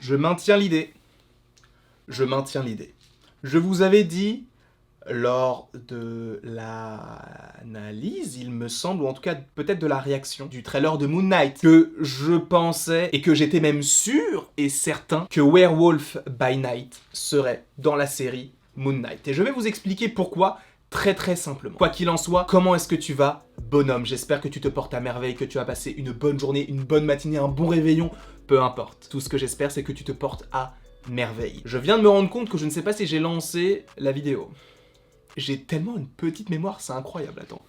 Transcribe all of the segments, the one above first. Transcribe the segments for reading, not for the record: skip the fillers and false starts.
Je maintiens l'idée. Je maintiens l'idée. Je vous avais dit, lors de l'analyse, il me semble, ou en tout cas peut-être de la réaction du trailer de Moon Knight, que je pensais, et que j'étais même sûr et certain, que Werewolf by Night serait dans la série Moon Knight. Et je vais vous expliquer pourquoi, très simplement. Quoi qu'il en soit, comment est-ce que tu vas, bonhomme? J'espère que tu te portes à merveille, que tu as passé une bonne journée, une bonne matinée, un bon réveillon, peu importe. Tout ce que j'espère, c'est que tu te portes à merveille. Je viens de me rendre compte que je ne sais pas si j'ai lancé la vidéo. J'ai tellement une petite mémoire, c'est incroyable, attends.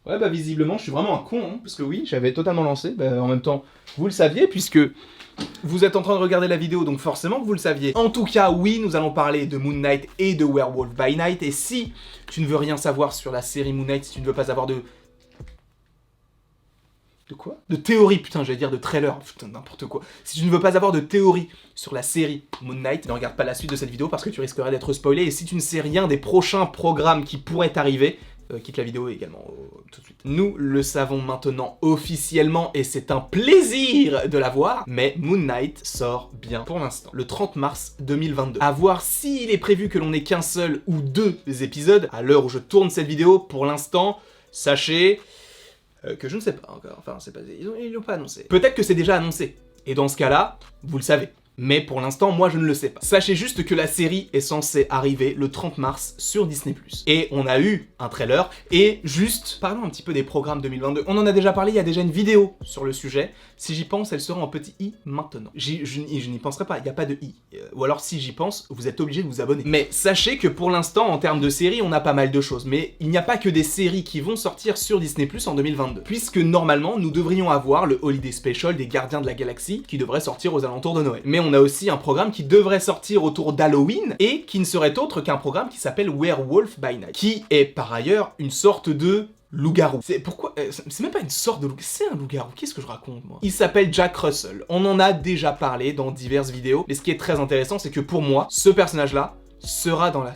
Ouais, bah visiblement, je suis vraiment un con, hein, parce que oui, j'avais totalement lancé, bah en même temps, vous le saviez, puisque vous êtes en train de regarder la vidéo, donc forcément que vous le saviez. En tout cas, oui, nous allons parler de Moon Knight et de Werewolf by Night, et si tu ne veux rien savoir sur la série Moon Knight, si tu ne veux pas avoir de... De quoi? De théorie, putain, j'allais dire de trailer, putain, n'importe quoi. Si tu ne veux pas avoir de théorie sur la série Moon Knight, ne regarde pas la suite de cette vidéo parce que tu risquerais d'être spoilé, et si tu ne sais rien des prochains programmes qui pourraient arriver, quitte la vidéo également tout de suite. Nous le savons maintenant officiellement et c'est un plaisir de la voir, mais Moon Knight sort bien pour l'instant, le 30 mars 2022. À voir s'il est prévu que l'on ait qu'un seul ou deux épisodes, à l'heure où je tourne cette vidéo, pour l'instant, sachez que je ne sais pas encore, enfin c'est pas, ils l'ont pas annoncé. Peut-être que c'est déjà annoncé, et dans ce cas-là, vous le savez. Mais pour l'instant, moi je ne le sais pas. Sachez juste que la série est censée arriver le 30 mars sur Disney+. Et on a eu un trailer, et juste, parlons un petit peu des programmes 2022. On en a déjà parlé, il y a déjà une vidéo sur le sujet. Si j'y pense, elle sera en petit i maintenant. Je n'y penserai pas, il n'y a pas de i. Ou alors si j'y pense, vous êtes obligé de vous abonner. Mais sachez que pour l'instant, en termes de séries, on a pas mal de choses. Mais il n'y a pas que des séries qui vont sortir sur Disney+, en 2022. Puisque normalement, nous devrions avoir le Holiday Special des Gardiens de la Galaxie, qui devrait sortir aux alentours de Noël. Mais on a aussi un programme qui devrait sortir autour d'Halloween, et qui ne serait autre qu'un programme qui s'appelle Werewolf by Night, qui est par ailleurs une sorte de loup-garou. C'est pourquoi... c'est même pas une sorte de loup... C'est un loup-garou, qu'est-ce que je raconte, moi? Il s'appelle Jack Russell. On en a déjà parlé dans diverses vidéos, mais ce qui est très intéressant, c'est que pour moi, ce personnage-là sera dans la...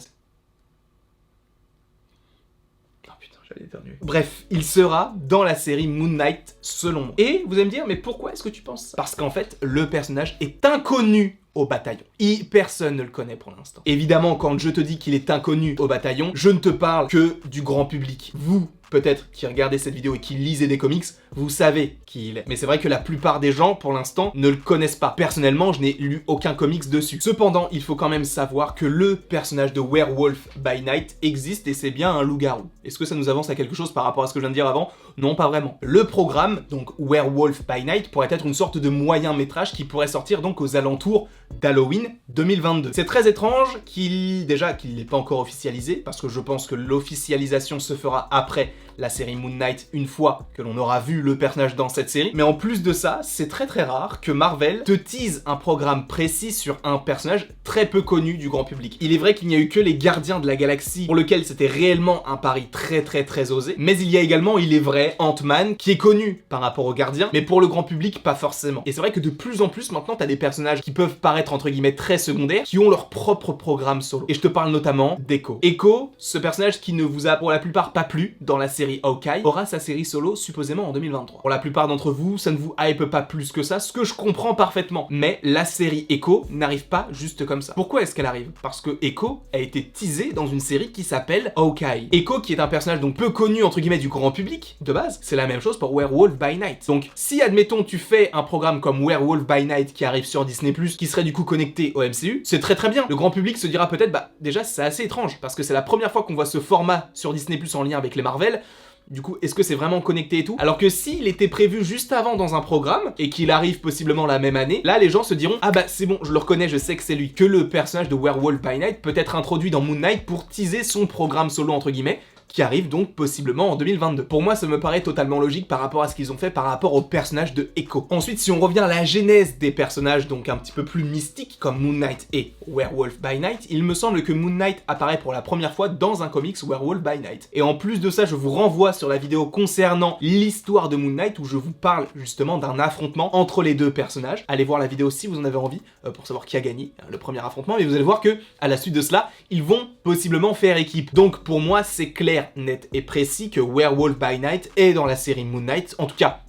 Bref, il sera dans la série Moon Knight selon moi. Et vous allez me dire, mais pourquoi est-ce que tu penses ça? Parce qu'en fait, le personnage est inconnu au bataillon. Et personne ne le connaît pour l'instant. Évidemment, quand je te dis qu'il est inconnu au bataillon, je ne te parle que du grand public. Vous, peut-être, qui regardez cette vidéo et qui lisez des comics, vous savez qui il est. Mais c'est vrai que la plupart des gens, pour l'instant, ne le connaissent pas. Personnellement, je n'ai lu aucun comics dessus. Cependant, il faut quand même savoir que le personnage de Werewolf by Night existe et c'est bien un loup-garou. Est-ce que ça nous avance à quelque chose par rapport à ce que je viens de dire avant? Non, pas vraiment. Le programme, donc Werewolf by Night, pourrait être une sorte de moyen métrage qui pourrait sortir donc aux alentours d'Halloween 2022. C'est très étrange qu'il n'ait pas encore officialisé, parce que je pense que l'officialisation se fera après la série Moon Knight, une fois que l'on aura vu le personnage dans cette série. Mais en plus de ça, c'est très rare que Marvel te tease un programme précis sur un personnage très peu connu du grand public. Il est vrai qu'il n'y a eu que les Gardiens de la Galaxie, pour lequel c'était réellement un pari très osé, mais il y a également, il est vrai, Ant-Man, qui est connu par rapport aux Gardiens, mais pour le grand public, pas forcément. Et c'est vrai que de plus en plus, maintenant, t'as des personnages qui peuvent paraître, entre guillemets, très secondaires, qui ont leur propre programme solo. Et je te parle notamment d'Echo. Echo, ce personnage qui ne vous a pour la plupart pas plu dans la série Hawkeye, aura sa série solo supposément en 2023. Pour la plupart d'entre vous, ça ne vous hype pas plus que ça, ce que je comprends parfaitement. Mais la série Echo n'arrive pas juste comme ça. Pourquoi est-ce qu'elle arrive? Parce que Echo a été teasé dans une série qui s'appelle Hawkeye. Echo, qui est un personnage donc peu connu entre guillemets du grand public, de base, c'est la même chose pour Werewolf by Night. Donc si admettons tu fais un programme comme Werewolf by Night qui arrive sur Disney+, qui serait du coup connecté au MCU, c'est très bien. Le grand public se dira peut-être, bah déjà c'est assez étrange, parce que c'est la première fois qu'on voit ce format sur Disney+, en lien avec les Marvel. Du coup, est-ce que c'est vraiment connecté et tout? Alors que s'il était prévu juste avant dans un programme, et qu'il arrive possiblement la même année, là les gens se diront, ah bah c'est bon, je le reconnais, je sais que c'est lui. Que le personnage de Werewolf by Night peut être introduit dans Moon Knight pour teaser son programme solo entre guillemets, qui arrive donc possiblement en 2022. Pour moi, ça me paraît totalement logique par rapport à ce qu'ils ont fait par rapport au personnage de Echo. Ensuite, si on revient à la genèse des personnages donc un petit peu plus mystiques comme Moon Knight et Werewolf by Night, il me semble que Moon Knight apparaît pour la première fois dans un comics Werewolf by Night. Et en plus de ça, je vous renvoie sur la vidéo concernant l'histoire de Moon Knight où je vous parle justement d'un affrontement entre les deux personnages. Allez voir la vidéo si vous en avez envie pour savoir qui a gagné le premier affrontement, mais vous allez voir que à la suite de cela, ils vont possiblement faire équipe. Donc pour moi, c'est clair, net et précis que Werewolf by Night est dans la série Moon Knight, en tout cas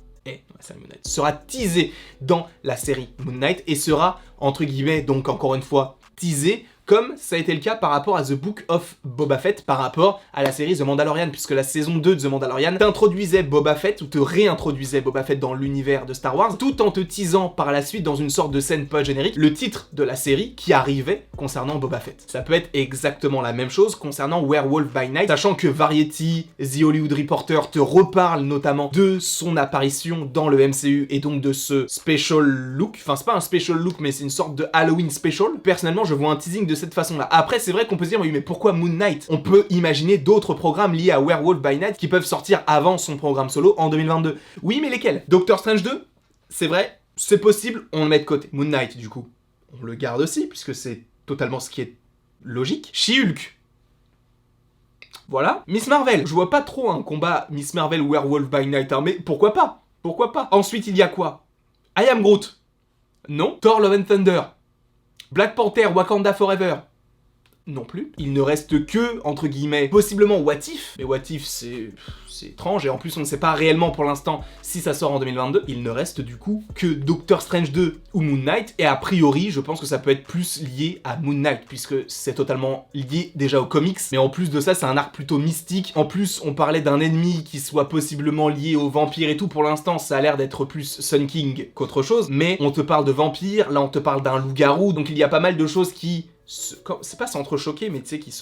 la série Moon Knight, sera teasé dans la série Moon Knight et sera, entre guillemets, donc encore une fois, teasé comme ça a été le cas par rapport à The Book of Boba Fett, par rapport à la série The Mandalorian, puisque la saison 2 de The Mandalorian t'introduisait Boba Fett, ou te réintroduisait Boba Fett dans l'univers de Star Wars, tout en te teasant par la suite dans une sorte de scène post-générique, le titre de la série qui arrivait concernant Boba Fett. Ça peut être exactement la même chose concernant Werewolf by Night, sachant que Variety, The Hollywood Reporter te reparle notamment de son apparition dans le MCU, et donc de ce special look, enfin c'est pas un special look, mais c'est une sorte de Halloween special. Personnellement, je vois un teasing de cette façon-là. Après, c'est vrai qu'on peut se dire, oui, mais pourquoi Moon Knight? On peut imaginer d'autres programmes liés à Werewolf by Night qui peuvent sortir avant son programme solo en 2022. Oui, mais lesquels? Doctor Strange 2? C'est vrai, c'est possible, on le met de côté. Moon Knight, du coup, on le garde aussi, puisque c'est totalement ce qui est logique. She-Hulk. Voilà. Miss Marvel. Je vois pas trop un combat Miss Marvel Werewolf by Night, hein, mais pourquoi pas? Pourquoi pas? Ensuite, il y a quoi? I Am Groot. Non. Thor Love and Thunder. Black Panther, Wakanda Forever. Non plus. Il ne reste que, entre guillemets, possiblement What If. Mais What If, c'est étrange, et en plus on ne sait pas réellement pour l'instant si ça sort en 2022. Il ne reste du coup que Doctor Strange 2 ou Moon Knight, et a priori, je pense que ça peut être plus lié à Moon Knight, puisque c'est totalement lié déjà aux comics, mais en plus de ça, c'est un arc plutôt mystique. En plus, on parlait d'un ennemi qui soit possiblement lié aux vampires et tout. Pour l'instant, ça a l'air d'être plus Sun King qu'autre chose, mais on te parle de vampires, là on te parle d'un loup-garou, donc il y a pas mal de choses qui... c'est pas s'entrechoquer, mais tu sais, qui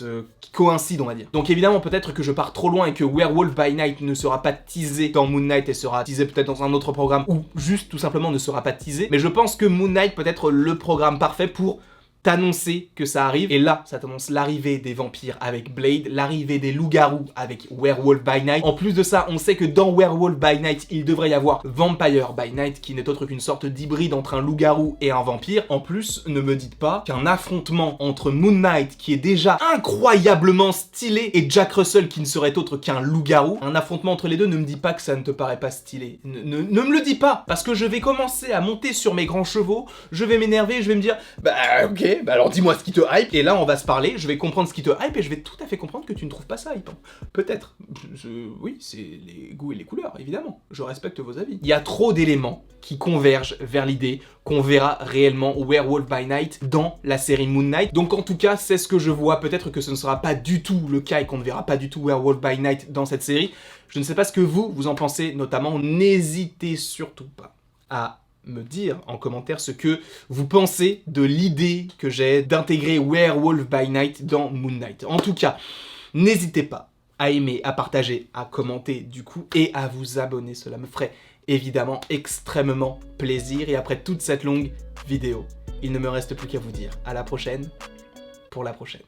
coïncident, on va dire. Donc évidemment, peut-être que je pars trop loin et que Werewolf by Night ne sera pas teasé dans Moon Knight et sera teasé peut-être dans un autre programme, ou juste tout simplement ne sera pas teasé, mais je pense que Moon Knight peut être le programme parfait pour t'annoncer que ça arrive, et là, ça t'annonce l'arrivée des vampires avec Blade, l'arrivée des loups-garous avec Werewolf by Night. En plus de ça, on sait que dans Werewolf by Night, il devrait y avoir Vampire by Night, qui n'est autre qu'une sorte d'hybride entre un loup-garou et un vampire. En plus, ne me dites pas qu'un affrontement entre Moon Knight, qui est déjà incroyablement stylé, et Jack Russell, qui ne serait autre qu'un loup-garou, un affrontement entre les deux, ne me dis pas que ça ne te paraît pas stylé. Ne me le dis pas, parce que je vais commencer à monter sur mes grands chevaux, je vais m'énerver, je vais me dire, bah ok, bah alors dis-moi ce qui te hype, et là on va se parler, je vais comprendre ce qui te hype, et je vais tout à fait comprendre que tu ne trouves pas ça hypant. Peut-être. Oui, c'est les goûts et les couleurs, évidemment. Je respecte vos avis. Il y a trop d'éléments qui convergent vers l'idée qu'on verra réellement Werewolf by Night dans la série Moon Knight. Donc en tout cas, c'est ce que je vois. Peut-être que ce ne sera pas du tout le cas et qu'on ne verra pas du tout Werewolf by Night dans cette série. Je ne sais pas ce que vous en pensez, notamment. N'hésitez surtout pas à me dire en commentaire ce que vous pensez de l'idée que j'ai d'intégrer Werewolf by Night dans Moon Knight. En tout cas, n'hésitez pas à aimer, à partager, à commenter du coup, et à vous abonner. Cela me ferait évidemment extrêmement plaisir. Et après toute cette longue vidéo, il ne me reste plus qu'à vous dire à la prochaine pour la prochaine.